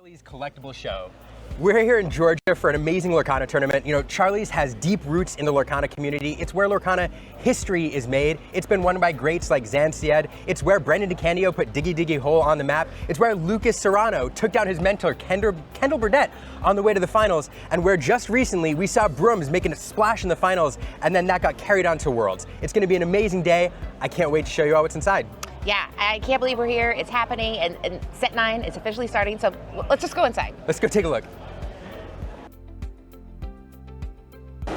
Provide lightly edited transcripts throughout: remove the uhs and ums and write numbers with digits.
Charlie's Collectible Show. We're here in Georgia for an amazing Lorcana tournament. You know, Charlie's has deep roots in the Lorcana community. It's where Lorcana history is made. It's been won by greats like ZAN SYED. It's where Brent and DeCandio put Diggy Diggy Hole on the map. It's where Lucas Serrano took down his mentor, Kendall Burdett, on the way to the finals. And where just recently we saw Brooms making a splash in the finals, and then that got carried on to Worlds. It's gonna be an amazing day. I can't wait to show you all what's inside. Yeah, I can't believe we're here. It's happening, and set 9 is officially starting, so let's just go inside. Let's go take a look. All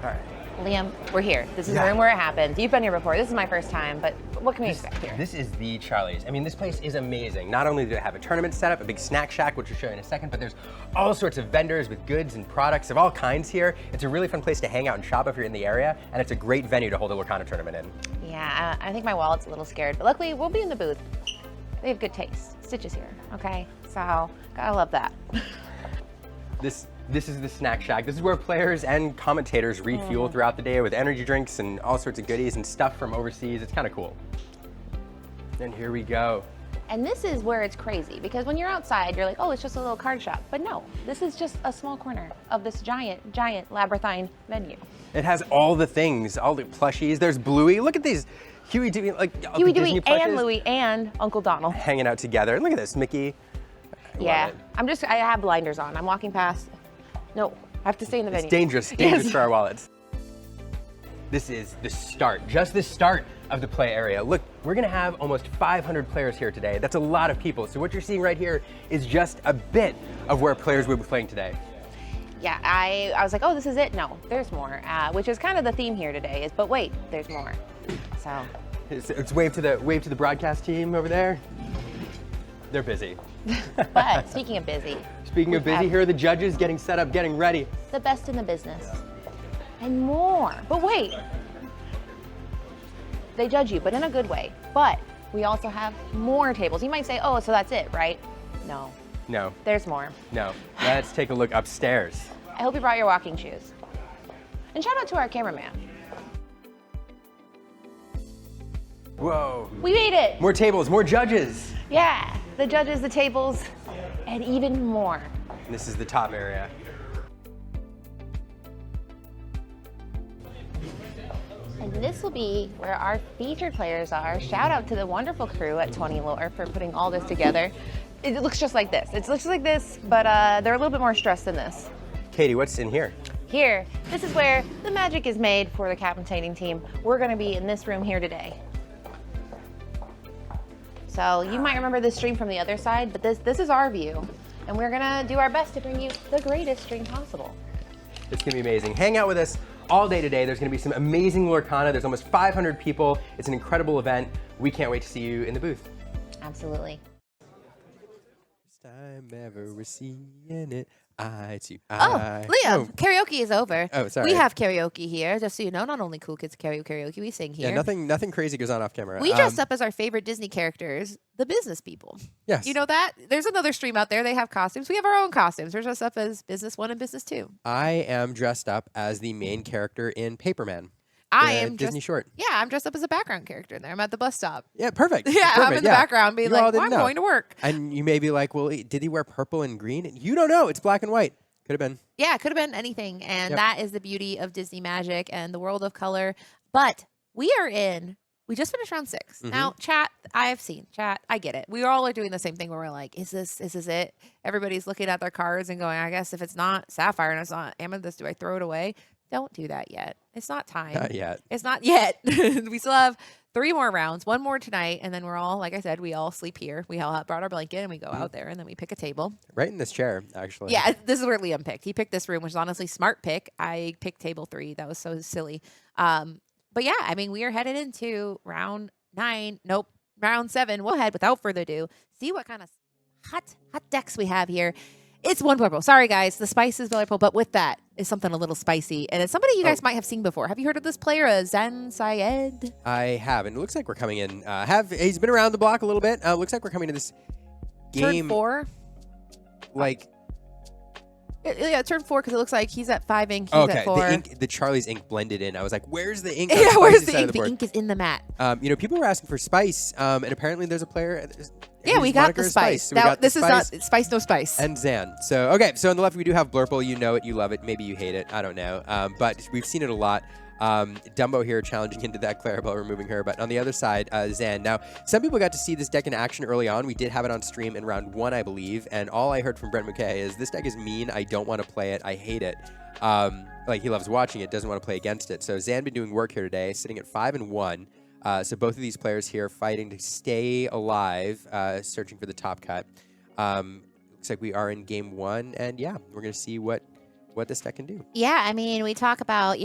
right. Liam, we're here. This is the room where it happens. You've been here before. This is my first time, but what can we expect here? This is the Charlie's. I mean, this place is amazing. Not only do they have a tournament set up, a big snack shack, which we'll show you in a second, but there's all sorts of vendors with goods and products of all kinds here. It's a really fun place to hang out and shop if you're in the area, and it's a great venue to hold a Lorcana tournament in. Yeah, I think my wallet's a little scared, but luckily we'll be in the booth. They have good taste. Stitch is here, okay? So, gotta love that. This is the snack shack. This is where players and commentators refuel throughout the day with energy drinks and all sorts of goodies and stuff from overseas. It's kind of cool. And here we go. And this is where it's crazy, because when you're outside, you're like, oh, it's just a little card shop. But no, this is just a small corner of this giant labyrinthine venue. It has all the things, all the plushies. There's Bluey. Look at these. Huey, Dewey, like Huey, Dewey, and Louie, and Uncle Donald. Hanging out together. Look at this, Mickey. Yeah, I have blinders on. I'm walking past. No, I have to stay in the venue. It's dangerous for our wallets. This is the start, just the start of the play area. Look, we're gonna have almost 500 players here today. That's a lot of people. So what you're seeing right here is just a bit of where players will be playing today. Yeah, I was like, oh, this is it. No, there's more, which is kind of the theme here today. But wait, there's more. So it's wave to the broadcast team over there. They're busy. But speaking of busy. Speaking of busy, here are the judges getting set up, getting ready. The best in the business. And more. But wait. They judge you, but in a good way. But we also have more tables. You might say, oh, so that's it, right? No. No. There's more. No. Let's take a look upstairs. I hope you brought your walking shoes. And shout out to our cameraman. Whoa. We made it. More tables, more judges. Yeah, the judges, the tables, and even more. This is the top area. And this will be where our featured players are. Shout out to the wonderful crew at 20 Lore for putting all this together. It looks just like this. It looks like this, but they're a little bit more stressed than this. Katie, what's in here? Here, this is where the magic is made for the captainating team. We're gonna be in this room here today. So you might remember this stream from the other side, but this is our view. And we're gonna do our best to bring you the greatest stream possible. It's gonna be amazing. Hang out with us all day today. There's gonna be some amazing Lorcana. There's almost 500 people. It's an incredible event. We can't wait to see you in the booth. Absolutely. First time ever seeing it. Eye to Oh, eye. Liam, karaoke is over. Oh, sorry. We have karaoke here, just so you know. Not only cool kids karaoke, we sing here. Yeah, nothing crazy goes on off camera. We dressed up as our favorite Disney characters, the business people. Yes. You know that? There's another stream out there. They have costumes. We have our own costumes. We're dressed up as Business 1 and Business 2. I am dressed up as the main character in Paperman. I am Disney short. Yeah, I'm dressed up as a background character in there. I'm at the bus stop. Yeah, perfect. Yeah, perfect. I'm in the background being You all like, didn't well, I'm know. going to work. And you may be like, well, did he wear purple and green? You don't know. It's black and white. Could have been. Yeah, it could have been anything. And that is the beauty of Disney magic and the world of color. But we just finished round 6. Now, chat, I get it. We all are doing the same thing where we're like, is this it? Everybody's looking at their cards and going, I guess if it's not Sapphire and it's not Amethyst, do I throw it away? Don't do that yet. It's not time. Not yet. It's not yet. We still have 3 more rounds, 1 more tonight, and then we're all, like I said, we all sleep here. We all brought our blanket and we go out there and then we pick a table. Right in this chair, actually. Yeah, this is where Liam picked. He picked this room, which is honestly smart pick. I picked table 3. That was so silly. But yeah, I mean, we are headed into round 7. We'll head without further ado. See what kind of hot decks we have here. It's one purple. Sorry, guys. The spice is purple, but with that is something a little spicy. And it's somebody you guys might have seen before. Have you heard of this player, ZAN SYED? I have. And it looks like we're coming in. He's been around the block a little bit. Looks like we're coming to this game. Turn 4? Like. Yeah, turn 4 because it looks like he's at 5 ink. He's at 4. The Charlie's ink blended in. I was like, where's the ink? Yeah, where's the ink? The ink is in the mat. You know, people were asking for spice, and apparently there's a player. Yeah, his we got moniker the is spice. So we got the This is not spice, no spice. and Zan. So, okay, so on the left, we do have Blurple. You know it, you love it. Maybe you hate it. I don't know. But we've seen it a lot. Dumbo here challenging into that Clarabelle, removing her. But on the other side, Zan. Now, some people got to see this deck in action early on. We did have it on stream in round 1, I believe. And all I heard from Brent Mukai is, this deck is mean. I don't want to play it. I hate it. Like, he loves watching it, doesn't want to play against it. So Zan been doing work here today, sitting at 5-1. So both of these players here fighting to stay alive, searching for the top cut. Looks like we are in game 1, and yeah, we're going to see what this deck can do. Yeah, I mean, we talk about,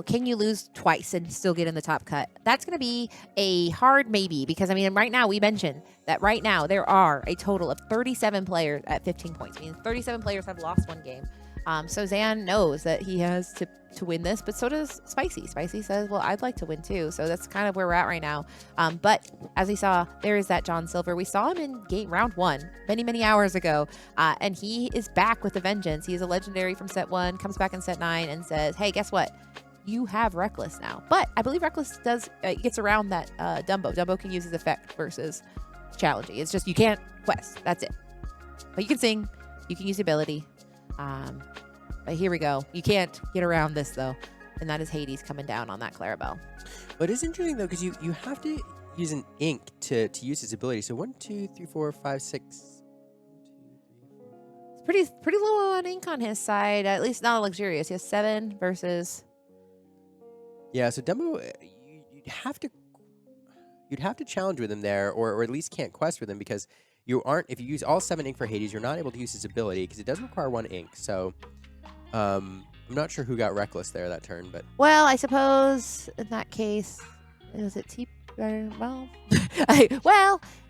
can you lose twice and still get in the top cut? That's going to be a hard maybe, because, I mean, right now, we mentioned that right now there are a total of 37 players at 15 points. I mean, 37 players have lost one game. So Zan knows that he has to win this, but so does Spicy. Spicy says, well, I'd like to win too. So that's kind of where we're at right now. But as we saw, there is that John Silver. We saw him in round 1 many, many hours ago. And he is back with a vengeance. He is a legendary from set 1, comes back in set 9 and says, hey, guess what? You have Reckless now. But I believe Reckless gets around that Dumbo. Dumbo can use his effect versus challenging. It's just you can't quest. That's it. But you can sing. You can use the ability. But here we go. You can't get around this, though. And that is Hades coming down on that Clarabelle. But it is interesting, though, because you have to use an ink to use his ability. So 1, 2, 3, 4, 5, 6. It's pretty low on ink on his side. At least not luxurious. He has 7 versus... Yeah, so Dumbo, you'd have to challenge with him there, or at least can't quest with him, because if you use all 7 ink for Hades, you're not able to use his ability, because it does require 1 ink. So I'm not sure who got Reckless there that turn, but... Well, I suppose in that case, is it T... well...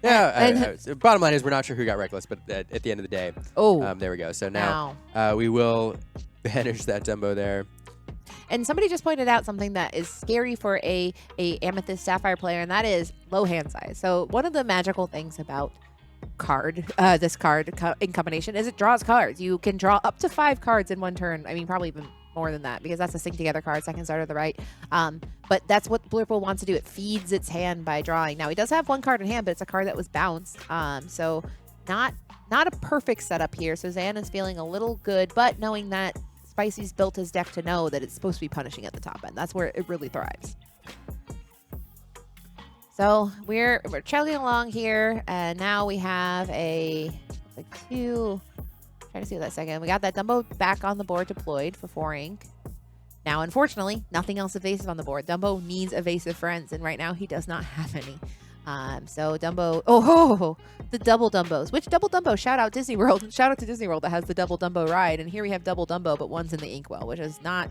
Yeah, bottom line is we're not sure who got Reckless, but at the end of the day... Oh. There we go. So now we will banish that Dumbo there. And somebody just pointed out something that is scary for a Amethyst Sapphire player, and that is low hand size. So one of the magical things about this card in combination is it draws cards. You can draw up to 5 cards in one turn. I mean, probably even more than that, because that's a sync together card, second star to the right. But that's what Blurple wants to do. It feeds its hand by drawing. Now, he does have 1 card in hand, but it's a card that was bounced. So not a perfect setup here. So Zan is feeling a little good, but knowing that Spicy's built his deck to know that it's supposed to be punishing at the top end. That's where it really thrives. So we're chugging along here, and now we have like 2. Trying to see that second. We got that Dumbo back on the board deployed for 4 ink. Now, unfortunately, nothing else evasive on the board. Dumbo needs evasive friends, and right now he does not have any. So Dumbo, the double Dumbos. Which double Dumbo? Shout out Disney World. Shout out to Disney World that has the double Dumbo ride. And here we have double Dumbo, but one's in the inkwell, which is not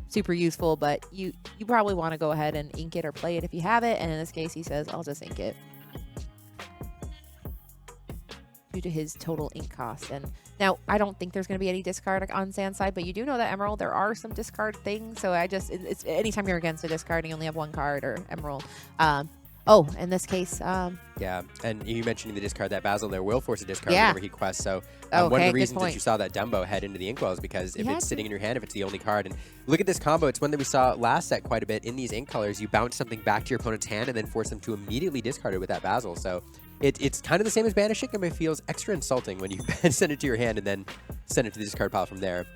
super useful, but you probably want to go ahead and ink it or play it if you have it. And in this case, he says, I'll just ink it due to his total ink cost. And now I don't think there's going to be any discard on Zan's side, but you do know that Emerald, there are some discard things. So it's anytime you're against a discard and you only have 1 card or Emerald. In this case, yeah, and you mentioning the discard, that Basil there will force a discard whenever he quests. So one of the reasons that you saw that Dumbo head into the inkwell is because if it's sitting in your hand, if it's the only card, and look at this combo, it's one that we saw last set quite a bit in these ink colors. You bounce something back to your opponent's hand and then force them to immediately discard it with that Basil. So it's kind of the same as banishing, but it feels extra insulting when you send it to your hand and then send it to the discard pile from there.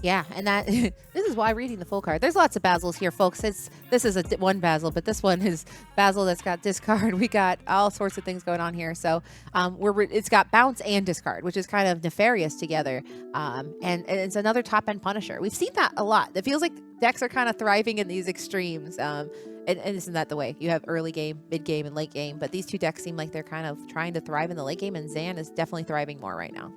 Yeah, and that this is why reading the full card. There's lots of Basils here, folks. This is one Basil, but this one is Basil that's got discard. We got all sorts of things going on here. So it's got bounce and discard, which is kind of nefarious together. And it's another top end Punisher. We've seen that a lot. It feels like decks are kind of thriving in these extremes. And isn't that the way? You have early game, mid game, and late game. But these 2 decks seem like they're kind of trying to thrive in the late game, and Zan is definitely thriving more right now.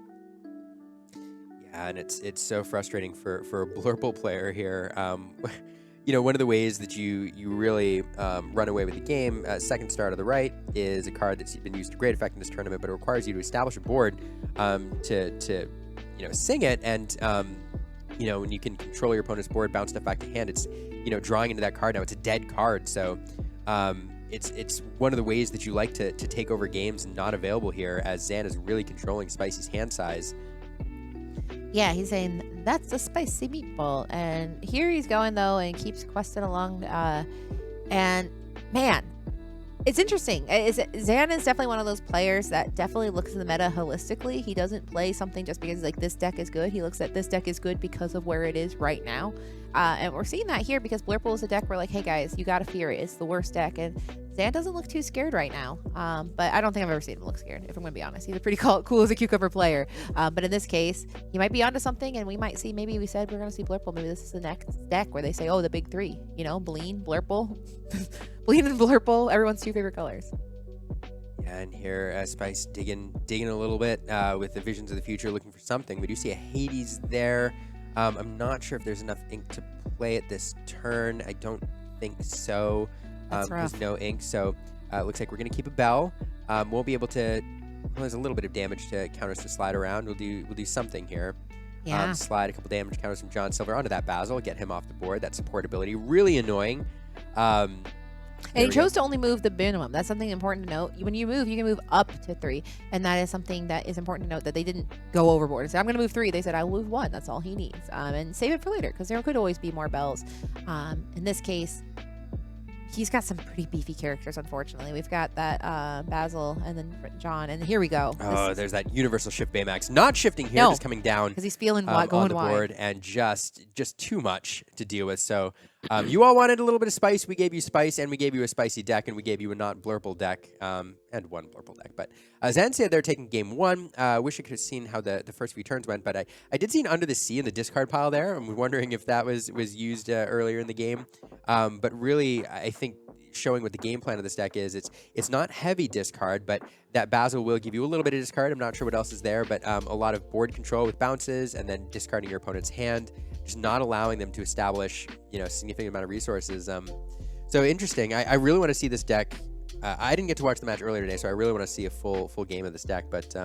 And it's so frustrating for a Blurple player here. One of the ways that you really run away with the game, second star to the right, is a card that's been used to great effect in this tournament, but it requires you to establish a board to sing it. And when you can control your opponent's board, bounce stuff back to hand, it's drawing into that card. Now it's a dead card, so it's one of the ways that you like to take over games, not available here, as Zan is really controlling Spicy's hand size. Yeah, he's saying, that's a spicy meatball. And here he's going, though, and keeps questing along. And, man, It's interesting. Zan is definitely one of those players that definitely looks at the meta holistically. He doesn't play something just because like this deck is good. He looks at this deck is good because of where it is right now. And we're seeing that here because Blurple is a deck where like, hey guys, you gotta fear it. It's the worst deck. And Zan doesn't look too scared right now. But I don't think I've ever seen him look scared, if I'm gonna be honest. He's a pretty cool as a cucumber player. But in this case, he might be onto something, and we might see, maybe we said we're gonna see Blurple. Maybe this is the next deck where they say, oh, the big three, you know, Bleen, Blurple. Bleen and Blurple, everyone's two favorite colors. Yeah, and here Spice digging a little bit with the Visions of the Future, looking for something. We do see a Hades there. I'm not sure if there's enough ink to play it this turn. I don't think so. There's no ink, so it looks like we're going to keep a bell. Won't be able to. Well, there's a little bit of damage to counters to slide around. We'll do something here. Yeah. Slide a couple damage counters from John Silver onto that Basil. Get him off the board. That support ability really annoying. And he chose to only move the minimum. That's something important to note. When you move, you can move up to 3. And that is something that is important to note, that they didn't go overboard and say, I'm going to move 3. They said, I'll move 1. That's all he needs. And save it for later, because there could always be more bells. In this case, he's got some pretty beefy characters, unfortunately. We've got that Basil and then John. And here we go. Oh, there's that Universal Shift Baymax. Not shifting here, just coming down. Because he's feeling going on the board, and just too much to deal with. So you all wanted a little bit of spice. We gave you spice, and we gave you a spicy deck, and we gave you a not Blurple deck, and one Blurple deck. But ZAN SYED, they're taking game 1. Wish I could have seen how the first few turns went, but I did see an Under the Sea in the discard pile there. I'm wondering if that was used earlier in the game. But really, I think showing what the game plan of this deck is, it's not heavy discard, but that Basil will give you a little bit of discard. I'm not sure what else is there, but a lot of board control with bounces, and then discarding your opponent's hand, just not allowing them to establish, a significant amount of resources. So interesting. I really want to see this deck. I didn't get to watch the match earlier today, so I really want to see a full game of this deck, but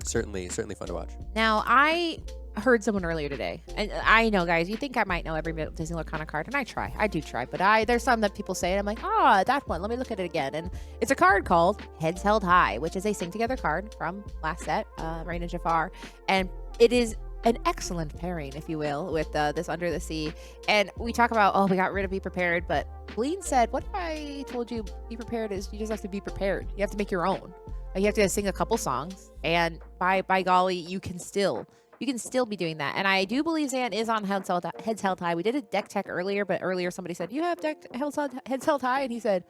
certainly fun to watch. Now, I heard someone earlier today, and I know, guys, you think I might know every Disney Lorcana card, and I do try, but there's some that people say, and I'm like, that one, let me look at it again. And it's a card called Heads Held High, which is a Sing Together card from last set, Raina Jafar, and it is an excellent pairing, if you will, with this Under the Sea. And we talk about, we got rid of Be Prepared, but Bleen said, what if I told you Be Prepared is you just have to be prepared. You have to make your own. You have to sing a couple songs, and by golly, you can still be doing that. And I do believe Zan is on Heads Held High. We did a deck tech earlier, but earlier somebody said, you have Heads Held High? And he said,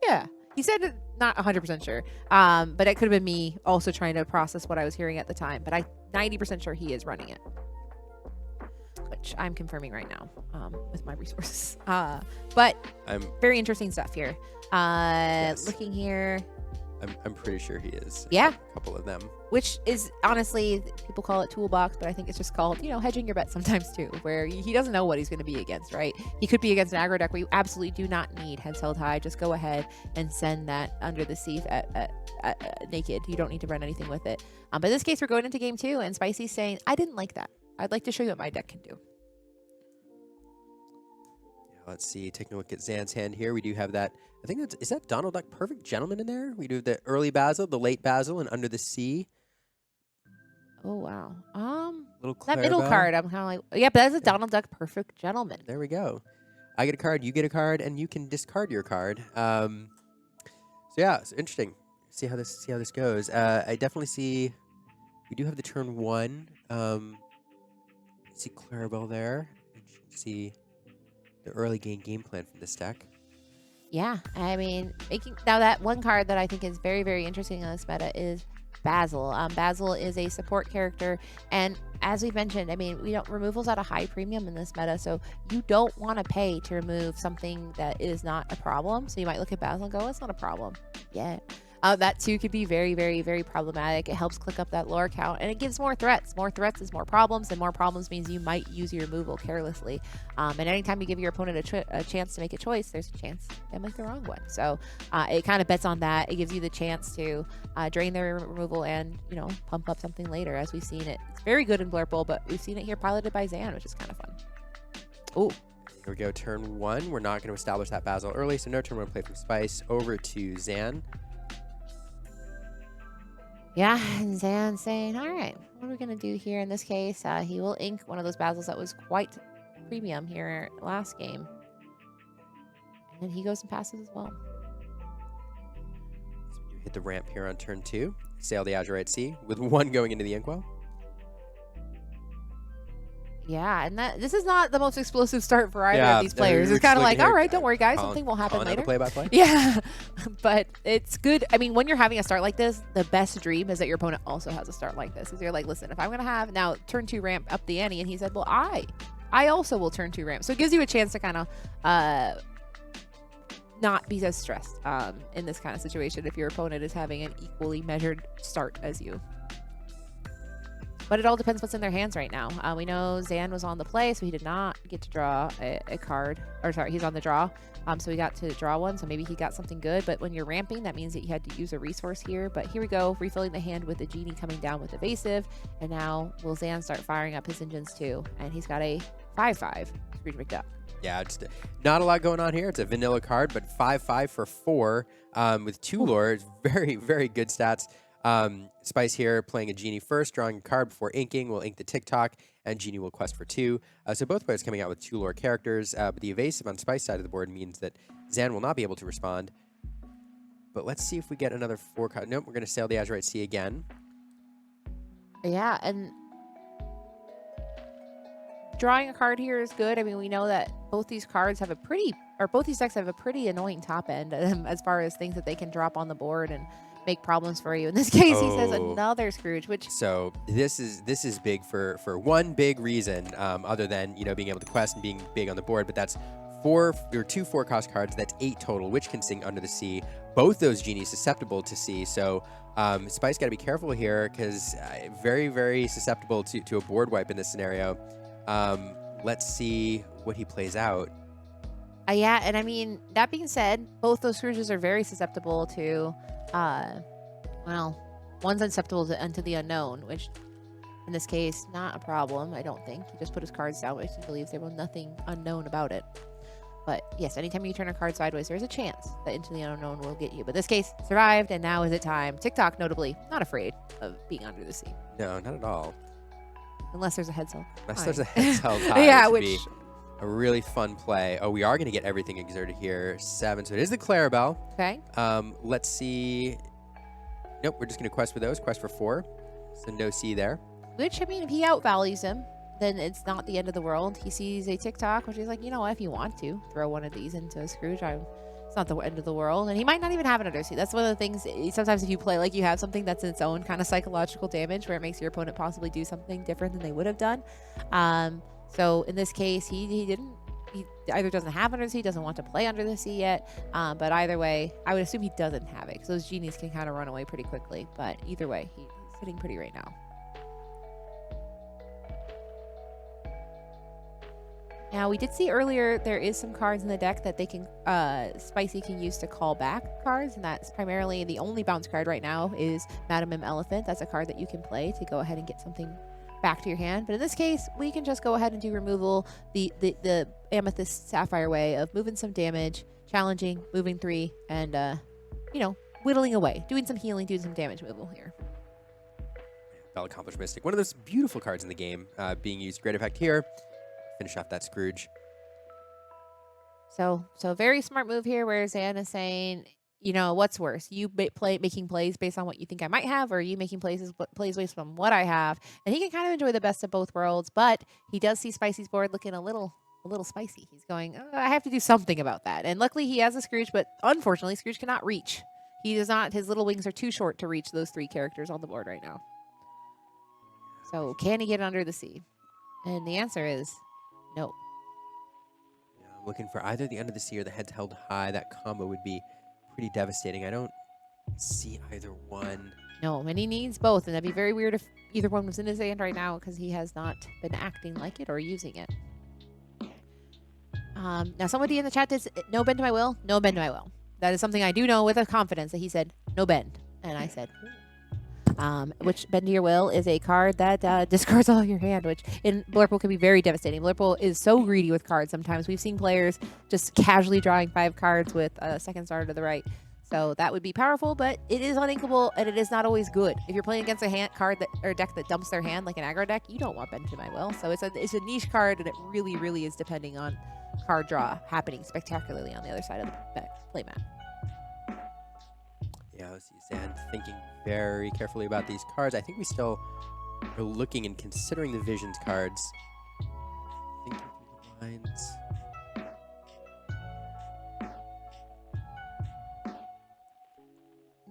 yeah. He said it, not 100% sure. But it could have been me also trying to process what I was hearing at the time. But I'm 90% sure he is running it, which I'm confirming right now with my resources. But very interesting stuff here. Yes. Looking here. I'm pretty sure he is. Yeah. A couple of them. Which is, honestly, people call it toolbox, but I think it's just called, hedging your bet sometimes too, where he doesn't know what he's going to be against, right? He could be against an aggro deck where you absolutely do not need Heads Held High. Just go ahead and send that Under the Sea at naked. You don't need to run anything with it. But in this case, we're going into game 2, and Spicy's saying, I didn't like that. I'd like to show you what my deck can do. Let's see, taking a look at Zan's hand here. We do have that. I think is that Donald Duck Perfect Gentleman in there? We do the early Basil, the late Basil, and Under the Sea. Oh, wow. That middle card, I'm kind of like, yeah, but that's a Donald Duck Perfect Gentleman. There we go. I get a card, you get a card, and you can discard your card. So yeah, it's interesting. See how this goes. I definitely see. We do have the turn 1. See Clarabelle there. See the early game plan from this deck. Yeah, I mean, now that one card that I think is very, very interesting in this meta is Basil. Basil is a support character, and as we've mentioned, I mean, removal's at a high premium in this meta, so you don't want to pay to remove something that is not a problem. So you might look at Basil and go, it's not a problem. Yeah. That too could be very, very, very problematic. It helps click up that lore count, and it gives more threats. More threats is more problems, and more problems means you might use your removal carelessly. And anytime you give your opponent a chance to make a choice, there's a chance they make the wrong one. So it kind of bets on that. It gives you the chance to drain their removal and, pump up something later, as we've seen it. It's very good in Blurple, but we've seen it here piloted by Zan, which is kind of fun. Oh. Here we go, turn 1. We're not going to establish that Basil early, so no turn 1 play from Spice. Over to Zan. Yeah, and Zan saying, all right, what are we going to do here in this case? He will ink one of those Basils that was quite premium here last game. And then he goes and passes as well. hit the ramp here on turn 2. Sail the Azurite Sea with 1 going into the Inkwell. Yeah, and this is not the most explosive start for either of these players. It's kind of like, all right, don't worry, guys, something will happen later. Play-by-play. Yeah, but it's good. I mean, when you're having a start like this, the best dream is that your opponent also has a start like this. Because you're like, listen, if I'm going to have now turn 2 ramp up the ante, and he said, well, I also will turn 2 ramp. So it gives you a chance to kind of not be as stressed in this kind of situation if your opponent is having an equally measured start as you. But it all depends what's in their hands right now. We know Zan was on the play, so he did not get to draw a card. Or sorry, he's on the draw. So he got to draw one, so maybe he got something good. But when you're ramping, that means that you had to use a resource here. But here we go, refilling the hand with the Genie coming down with Evasive. And now will Zan start firing up his engines too. And he's got a 5/5 Scrooge McDuck. Yeah, just not a lot going on here. It's a vanilla card, but 5/5 for 4 with 2 lore. Very, very good stats. Spice here playing a Genie first, drawing a card before inking. Will ink the TikTok, and Genie will quest for 2. So both players coming out with 2 lore characters, but the evasive on Spice side of the board means that Zan will not be able to respond. But let's see if we get another 4 card. Nope, we're going to sail the Azurite Sea again. Yeah, and drawing a card here is good. I mean, we know that both these cards have both these decks have a pretty annoying top end as far as things that they can drop on the board and make problems for you. In this case, he says another Scrooge, which... So this is big for one big reason, other than, being able to quest and being big on the board, but that's 2 4-cost cards. That's 8 total, which can sing Under the Sea. Both those Genies susceptible to sea, so Spice got to be careful here, because very, very susceptible to a board wipe in this scenario. Let's see what he plays out. Yeah, and I mean, that being said, both those Scrooges are very susceptible to... well, one's susceptible to Into the Unknown, which in this case, not a problem, I don't think. He just put his cards down, which he believes there was nothing unknown about it. But yes, anytime you turn a card sideways, there's a chance that Into the Unknown will get you. But this case, survived, and now is it time. TikTok, notably, not afraid of being under the sea. No, not at all. Unless there's a heads held. Unless there's a heads held tie, yeah, which would be a really fun play. Oh, we are going to get everything exerted here. 7, so it is the Clarabelle. Okay. Let's see. Nope, we're just going to quest for those. Quest for 4. So no C there. Which, I mean, if he outvalues him, then it's not the end of the world. He sees a TikTok, which is like, you know what, if you want to throw one of these into a Scrooge, it's not the end of the world. And he might not even have an Under Sea. That's one of the things, sometimes if you play like you have something that's its own kind of psychological damage where it makes your opponent possibly do something different than they would have done. So in this case, he either doesn't have Under the Sea, doesn't want to play Under the Sea yet. But either way, I would assume he doesn't have it, because those Genies can kind of run away pretty quickly. But either way, he's sitting pretty right now. Now, we did see earlier there is some cards in the deck that they can, Spicy can use to call back cards, and that's primarily the only bounce card right now is Madam M Elephant. That's a card that you can play to go ahead and get something back to your hand. But in this case, we can just go ahead and do removal the Amethyst Sapphire way of moving some damage, challenging, moving 3, and, whittling away, doing some healing, doing some damage removal here. Well accomplished Mystic. One of those beautiful cards in the game being used. Great effect here. Finish off that Scrooge. So very smart move here where Zan is saying, what's worse? You making plays based on what you think I might have, or you making plays based on what I have? And he can kind of enjoy the best of both worlds, but he does see Spicy's board looking a little spicy. He's going, I have to do something about that. And luckily he has a Scrooge, but unfortunately Scrooge cannot reach. He does not, his little wings are too short to reach those 3 characters on the board right now. So can he get Under the Sea? And the answer is no. Yeah, I'm looking for either the Under the Sea or the Heads Held High. That combo would be pretty devastating. I don't see either one. No, and he needs both, and that'd be very weird if either one was in his hand right now, because he has not been acting like it or using it. Now, somebody in the chat did no bend to my will. No bend to my will. That is something I do know with a confidence that he said no bend, and I said. Which Bend to Your Will is a card that discards all your hand, which in Blurple can be very devastating. Blurple is so greedy with cards sometimes. We've seen players just casually drawing 5 cards with a second star to the right. So that would be powerful, but it is uninkable, and it is not always good. If you're playing against a card or deck that dumps their hand, like an aggro deck, you don't want Bend to My Will. So it's a niche card, and it really, really is depending on card draw happening spectacularly on the other side of the playmat. Yeah, see Zan thinking very carefully about these cards. I think we still are looking and considering the Visions cards. Thinking through the lines.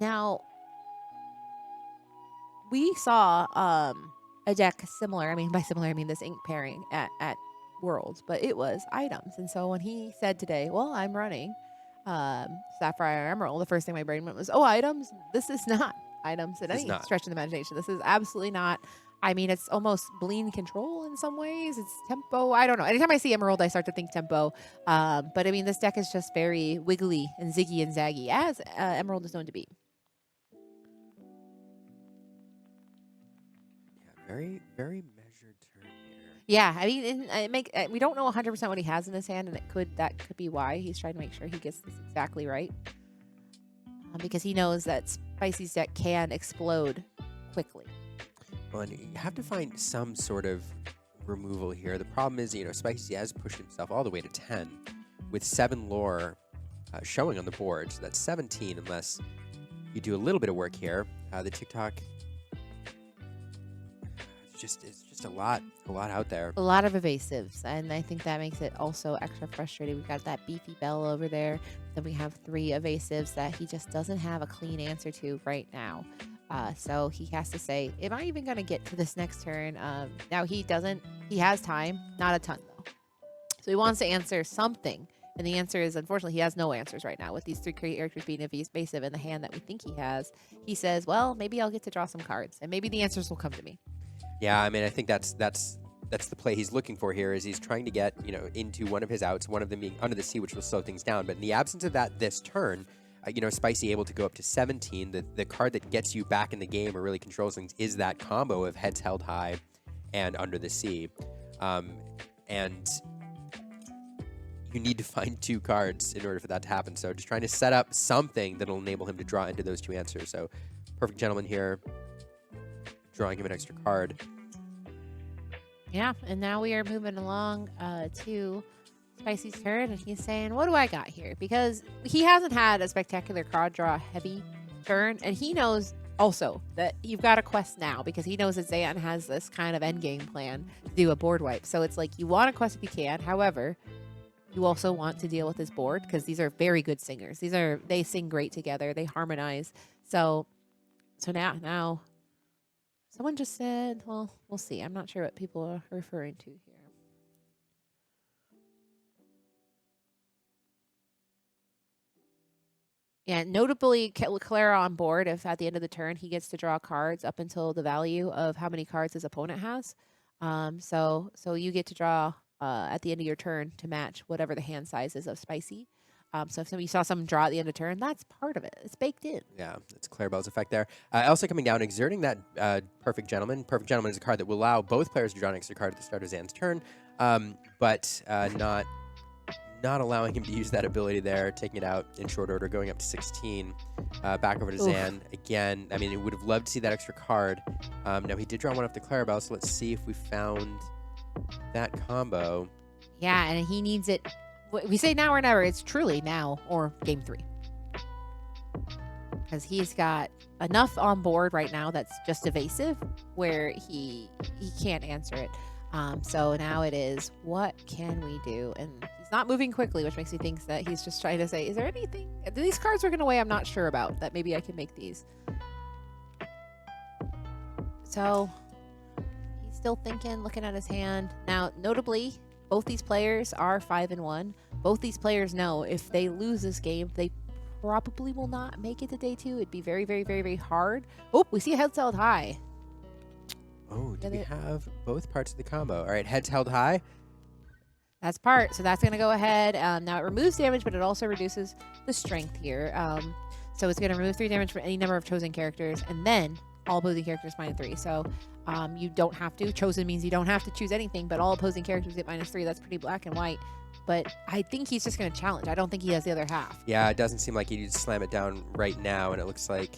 Now, we saw a deck similar. I mean, by similar, I mean this ink pairing at Worlds, but it was items. And so when he said today, well, I'm running Sapphire Emerald, the first thing my brain went was, oh, items? This is not items in any stretch of the imagination. This is absolutely not. I mean, it's almost Bleed Control in some ways. It's tempo. I don't know. Anytime I see Emerald, I start to think tempo. But I mean, this deck is just very wiggly and ziggy and zaggy, as Emerald is known to be. Yeah, very, very measured turn here. Yeah, I mean, we don't know 100% what he has in his hand, and that could be why he's trying to make sure he gets this exactly right, because he knows that Spicy's deck can explode quickly. Well, and you have to find some sort of removal here. The problem is, Spicy has pushed himself all the way to 10 with 7 lore showing on the board. So that's 17 unless you do a little bit of work here. The TikTok, it's just a lot out there. A lot of evasives, and I think that makes it also extra frustrating. We've got that beefy bell over there. Then we have 3 evasives that he just doesn't have a clean answer to right now. So he has to say, am I even going to get to this next turn? Now he doesn't. He has time, not a ton though. So he wants to answer something. And the answer is, unfortunately, he has no answers right now with these 3 characters being evasive in the hand that we think he has. He says, well, maybe I'll get to draw some cards and maybe the answers will come to me. Yeah, I mean, I think that's the play he's looking for here is he's trying to get, into one of his outs, one of them being Under the Sea, which will slow things down. But in the absence of that this turn, Spicy able to go up to 17. The card that gets you back in the game or really controls things is that combo of Heads Held High and Under the Sea. And you need to find 2 cards in order for that to happen. So just trying to set up something that'll enable him to draw into those 2 answers. So Perfect Gentleman here, drawing him an extra card. Yeah, and now we are moving along to Spicy's turn, and he's saying, what do I got here? Because he hasn't had a spectacular card draw heavy turn, and he knows also that you've got a quest now because he knows that Zan has this kind of endgame plan to do a board wipe. So it's like you want a quest if you can. However, you also want to deal with his board because these are very good singers. They sing great together. They harmonize. So now someone just said, well, we'll see. I'm not sure what people are referring to here. Yeah, notably, Clara on board, if at the end of the turn he gets to draw cards up until the value of how many cards his opponent has. So you get to draw at the end of your turn to match whatever the hand size is of Spicy. So if you saw someone draw at the end of turn, that's part of it. It's baked in. Yeah, it's Clarabelle's effect there. Also coming down, exerting that Perfect Gentleman. Perfect Gentleman is a card that will allow both players to draw an extra card at the start of Zan's turn, but not allowing him to use that ability there, taking it out in short order, going up to 16. Back over to Zan again. I mean, he would have loved to see that extra card. Now, he did draw one off the Clarabelle, so let's see if we found that combo. Yeah, and he needs it. We say now or never. It's truly now or game 3. Because he's got enough on board right now that's just evasive where he can't answer it. So now it is, what can we do? And he's not moving quickly, which makes me think that he's just trying to say, is there anything? These cards are going away I'm not sure about that maybe I can make these. So he's still thinking, looking at his hand. Now, notably, both these players are 5-1. Both these players know if they lose this game, they probably will not make it to day 2. It'd be very, very, very, very hard. Oh, we see Heads Held High. Oh, do we have both parts of the combo? All right, Heads Held High. That's part. So that's going to go ahead. Now it removes damage, but it also reduces the strength here. So it's going to remove 3 damage for any number of chosen characters, and then all opposing characters -3. So you don't have to. Chosen means you don't have to choose anything, but all opposing characters get -3. That's pretty black and white. But I think he's just going to challenge. I don't think he has the other half. Yeah, it doesn't seem like he needs to slam it down right now, and it looks like...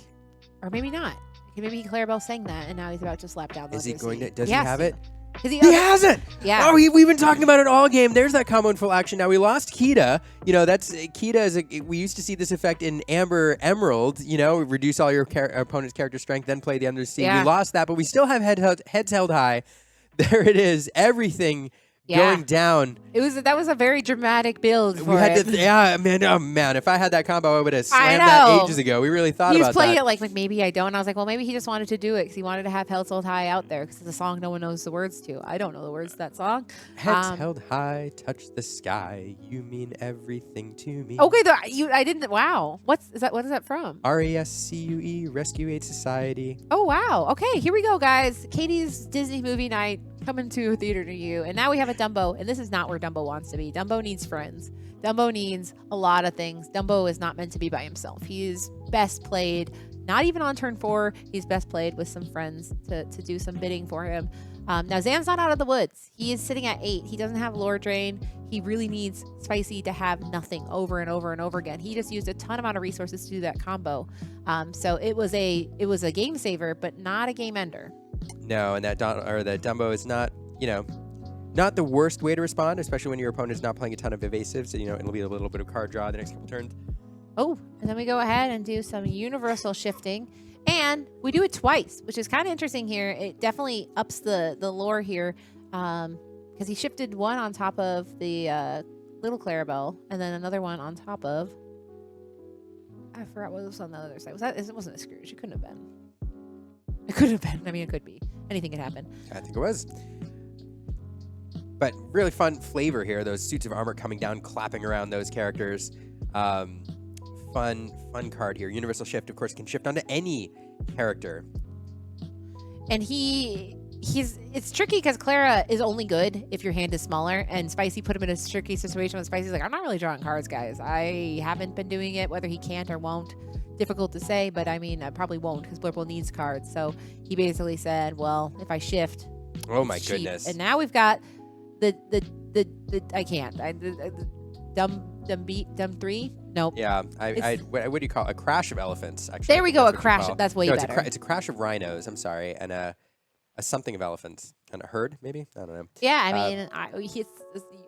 Or maybe not. Maybe Clarabelle sang that, and now he's about to slap down. Is he going to... Does he have it? He hasn't. Yeah. Oh, we've been talking about it all game. There's that combo in full action. Now we lost Kita. You know, that's Kita we used to see this effect in Amber Emerald. You know, reduce all your opponent's character strength, then play the Under the Sea. Yeah. We lost that, but we still have heads held high. There it is. Everything going down. That was a very dramatic build for it. Man. Oh man, if I had that combo, I would have slammed that ages ago. We really thought he about was playing that. it like maybe I don't. And I was like, well, maybe he just wanted to do it because he wanted to have Heads Held High out there because it's a song no one knows the words to. I don't know the words to that song. Heads held high, touch the sky. You mean everything to me. Okay, I didn't. Wow, what is that from? RESCUE, Rescue Aid Society. Oh wow. Okay, here we go, guys. Katie's Disney movie night coming to a theater near you, and now we have a Dumbo, and this is not where Dumbo wants to be. Dumbo needs friends. Dumbo needs a lot of things. Dumbo is not meant to be by himself. He is best played, not even on turn 4. He's best played with some friends to do some bidding for him. Now Zan's not out of the woods. He is sitting at 8. He doesn't have lore drain. He really needs Spicy to have nothing over and over and over again. He just used a ton amount of resources to do that combo. So it was a game saver, but not a game ender. No, and that Dumbo is not, not the worst way to respond, especially when your opponent is not playing a ton of evasives. So, it'll be a little bit of card draw the next couple turns. Oh, and then we go ahead and do some universal shifting. And we do it twice, which is kind of interesting here. It definitely ups the lore here because he shifted one on top of the little Clarabelle and then another one on top of... I forgot what was on the other side. It wasn't a Scrooge. It couldn't have been. It could have been. I mean, it could be. Anything could happen. I think it was. But really fun flavor here. Those suits of armor coming down, clapping around those characters. Fun card here. Universal Shift, of course, can shift onto any character. And it's tricky because Clara is only good if your hand is smaller, and Spicy put him in a tricky situation when Spicy's like, I'm not really drawing cards, guys. I haven't been doing it, whether he can't or won't. Difficult to say, but I mean, I probably won't because Blurple needs cards. So he basically said, well, if I shift, oh my cheap. goodness. And now we've got the dumb 3. Nope. Yeah, what do you call it? A crash of elephants, actually. There we go, a crash. That's way better. It's a crash of rhinos, I'm sorry, and a something of elephants. And a herd, maybe? I don't know. Yeah, I mean,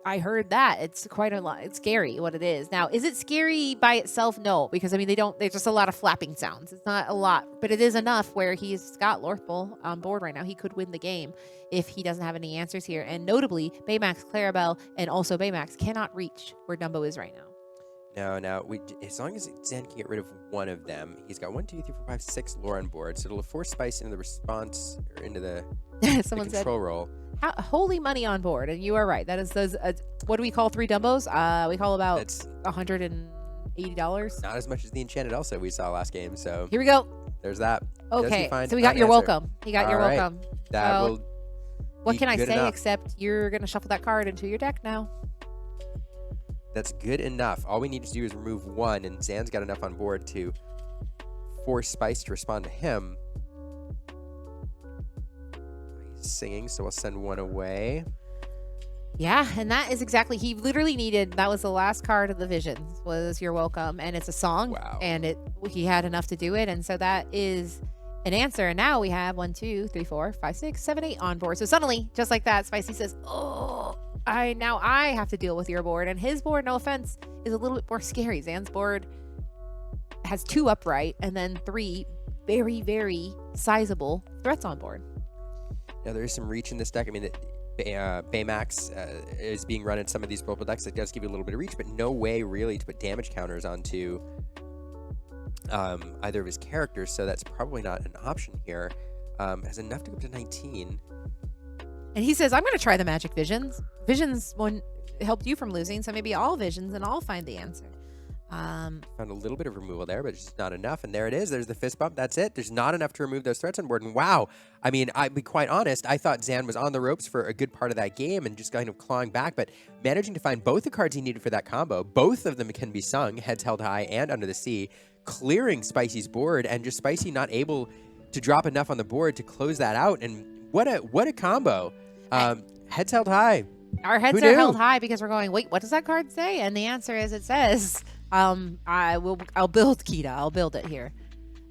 I heard that. It's quite a lot. It's scary what it is. Now, is it scary by itself? No, because, I mean, there's just a lot of flapping sounds. It's not a lot, but it is enough where he's got Lorthbull on board right now. He could win the game if he doesn't have any answers here. And notably, Baymax, Clarabelle, and also Baymax cannot reach where Dumbo is right now. No, as long as Zan can get rid of one of them, he's got 1, 2, 3, 4, 5, 6 lore on board, so it'll force Spice into the response, or into the Someone control said, roll. Holy money on board, and you are right. That is what do we call 3 Dumbos? We call about $180. Not as much as the Enchanted Elsa we saw last game, so here we go. There's that. Okay, so we got your welcome. He got your right. welcome. That will what can I say enough. except you're going to shuffle that card into your deck now. That's good enough. All we need to do is remove 1, and Zan's got enough on board to force Spice to respond to him. He's singing, so we'll send 1 away. Yeah, and that is exactly, he literally needed, that was the last card of the Visions, was your welcome, and it's a song. Wow. And he had enough to do it, and so that is an answer. And now we have 1, 2, 3, 4, 5, 6, 7, 8 on board. So suddenly, just like that, Spicy says, oh, I have to deal with your board. And his board, no offense, is a little bit more scary. Zan's board has 2 upright and then 3 very, very sizable threats on board. Now, there is some reach in this deck. I mean, Baymax is being run in some of these purple decks. It does give you a little bit of reach, but no way really to put damage counters onto either of his characters, so that's probably not an option here. Has enough to go up to 19. And he says, I'm going to try the magic visions. Visions helped you from losing, so maybe all visions, and I'll find the answer. Found a little bit of removal there, but it's just not enough. And there it is. There's the fist bump. That's it. There's not enough to remove those threats on board. And wow, I mean, I'll be quite honest, I thought Zan was on the ropes for a good part of that game and just kind of clawing back, but managing to find both the cards he needed for that combo. Both of them can be sung, Heads Held High and Under the Sea, clearing Spicy's board, and just Spicy not able to drop enough on the board to close that out. And what a combo. Heads Held High. Our heads are held high because we're going, wait, what does that card say? And the answer is, it says, I'll build Kita. I'll build it here.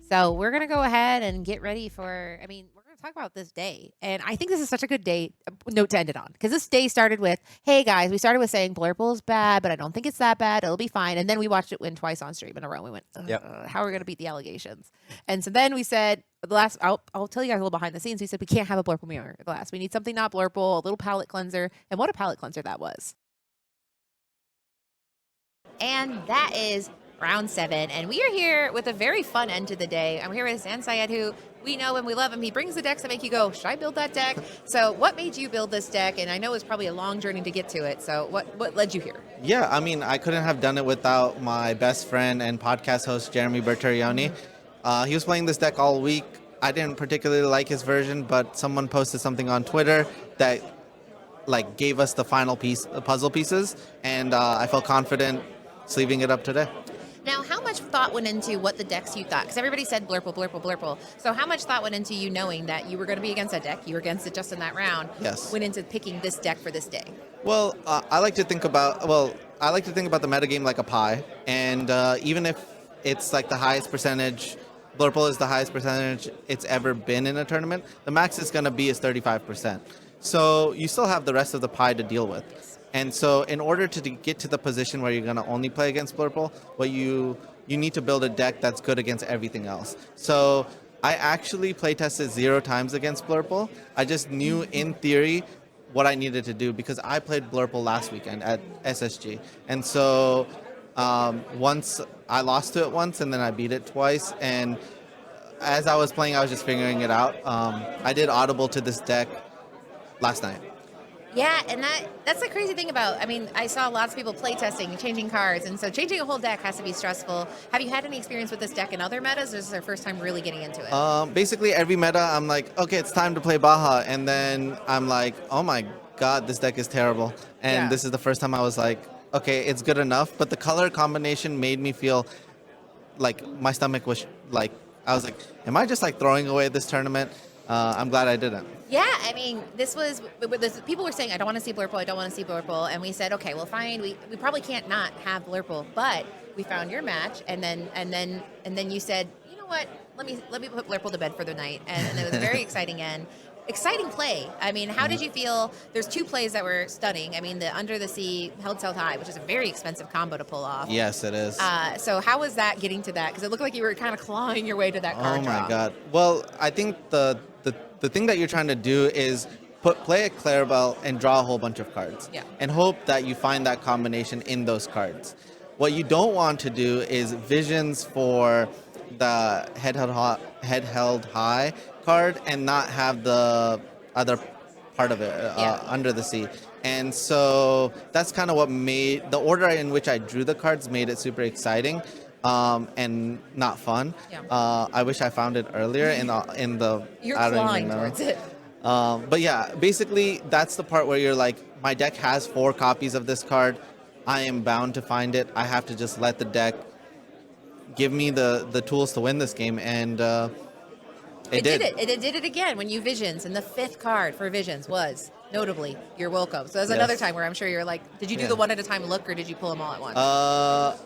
So we're going to go ahead and get ready for, I mean, we're going to talk about this day. And I think this is such a good day note to end it on, because this day started with, hey guys, we started with saying Blurple is bad, but I don't think it's that bad. It'll be fine. And then we watched it win twice on stream in a row. We went, how are we going to beat the allegations? And so then we said, I'll tell you guys a little behind the scenes. We said, we can't have a Blurple mirror glass. We need something not Blurple, a little palette cleanser. And what a palette cleanser that was. And that is round 7, and we are here with a very fun end to the day. I'm here with ZAN SYED, who we know and we love him. He brings the decks that make you go, should I build that deck? So what made you build this deck? And I know it's probably a long journey to get to it. So what led you here? Yeah, I mean, I couldn't have done it without my best friend and podcast host, Jeremy Bertarioni. He was playing this deck all week. I didn't particularly like his version, but someone posted something on Twitter that like gave us the final puzzle pieces, and I felt confident sleeving it up today. Now, how much thought went into what the decks you thought? Because everybody said Blurple, Blurple, Blurple. So how much thought went into you knowing that you were going to be against that deck, you were against it just in that round, Yes. went into picking this deck for this day? Well, I like to think about the metagame like a pie, and even if it's like the highest percentage, Blurple is the highest percentage it's ever been in a tournament, the max it's going to be is 35%. So you still have the rest of the pie to deal with. And so in order to get to the position where you're going to only play against Blurple, you need to build a deck that's good against everything else. So I actually playtested 0 times against Blurple. I just knew in theory what I needed to do because I played Blurple last weekend at SSG. And so once I lost to it once and then I beat it twice. And as I was playing, I was just figuring it out. I did Audible to this deck last night. Yeah, and that's the crazy thing about, I mean, I saw lots of people play testing and changing cards, and so changing a whole deck has to be stressful. Have you had any experience with this deck in other metas, or is this our first time really getting into it? Basically, every meta, I'm like, okay, it's time to play Baja, and then I'm like, oh my god, this deck is terrible. And this is the first time I was like, okay, it's good enough, but the color combination made me feel like my stomach was like, I was like, am I just like throwing away this tournament? I'm glad I didn't. Yeah, I mean, people were saying, I don't want to see Blurple, I don't want to see Blurple, and we said, okay, well, fine, we probably can't not have Blurple, but we found your match, and then you said, you know what, let me put Blurple to bed for the night, and it was a very exciting end. Exciting play. I mean, how did you feel? There's 2 plays that were stunning. I mean, the Under the Sea, Held South High, which is a very expensive combo to pull off. Yes, it is. So how was that getting to that? Because it looked like you were kind of clawing your way to that card draw. Oh my god. Well, I think the thing that you're trying to do is play a Clarabelle and draw a whole bunch of cards. Yeah. And hope that you find that combination in those cards. What you don't want to do is visions for the head held high card and not have the other part of it Under the Sea. And so that's kind of what made the order in which I drew the cards made it super exciting. And not fun. Yeah. I wish I found it earlier in the. You're clawing towards it. But yeah, basically that's the part where you're like, my deck has 4 copies of this card. I am bound to find it. I have to just let the deck give me the tools to win this game, and it did. It did it again when you Visions, and the 5th card for Visions was notably You're Welcome. So there's another time where I'm sure you're like, did you do the one at a time look, or did you pull them all at once?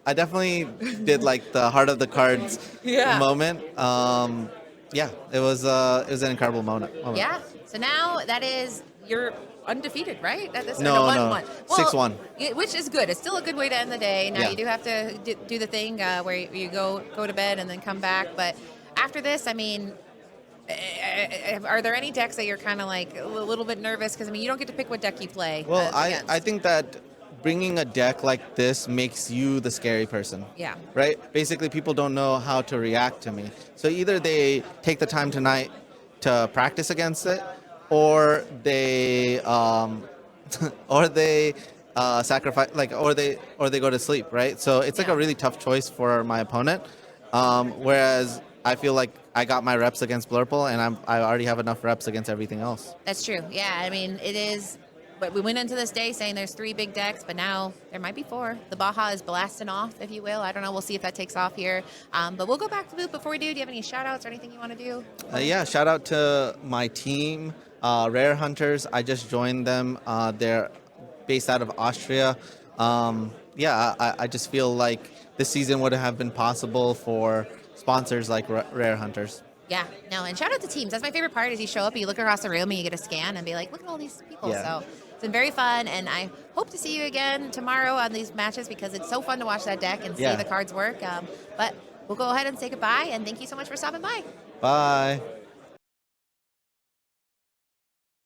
I definitely did like the heart of the cards moment. Yeah, it was an incredible moment. Yeah. So now that is you're undefeated, right? No. 1-1. Well, 6-1. Which is good. It's still a good way to end the day. Now you do have to do the thing where you go to bed and then come back. But after this, I mean, are there any decks that you're kind of like a little bit nervous? Because I mean, you don't get to pick what deck you play. Well, I think that bringing a deck like this makes you the scary person. Yeah. Right? Basically, people don't know how to react to me. So either they take the time tonight to practice against it, or they sacrifice, or they go to sleep. Right? So it's like a really tough choice for my opponent. Whereas I feel like I got my reps against Blurple, and I already have enough reps against everything else. That's true. Yeah. I mean, it is. But we went into this day saying there's 3 big decks, but now there might be 4. The Baja is blasting off, if you will. I don't know. We'll see if that takes off here. But we'll go back to Boot. Before we do you have any shout-outs or anything you want to do? Yeah, shout out to my team, Rare Hunters. I just joined them. They're based out of Austria. I just feel like this season would have been possible for sponsors like Rare Hunters. Yeah, no, and shout out to teams. That's my favorite part is you show up, you look across the room, and you get a scan and be like, look at all these people. Yeah. So it's been very fun, and I hope to see you again tomorrow on these matches because it's so fun to watch that deck and see Yeah. the cards work. But we'll go ahead and say goodbye, and thank you so much for stopping by. Bye.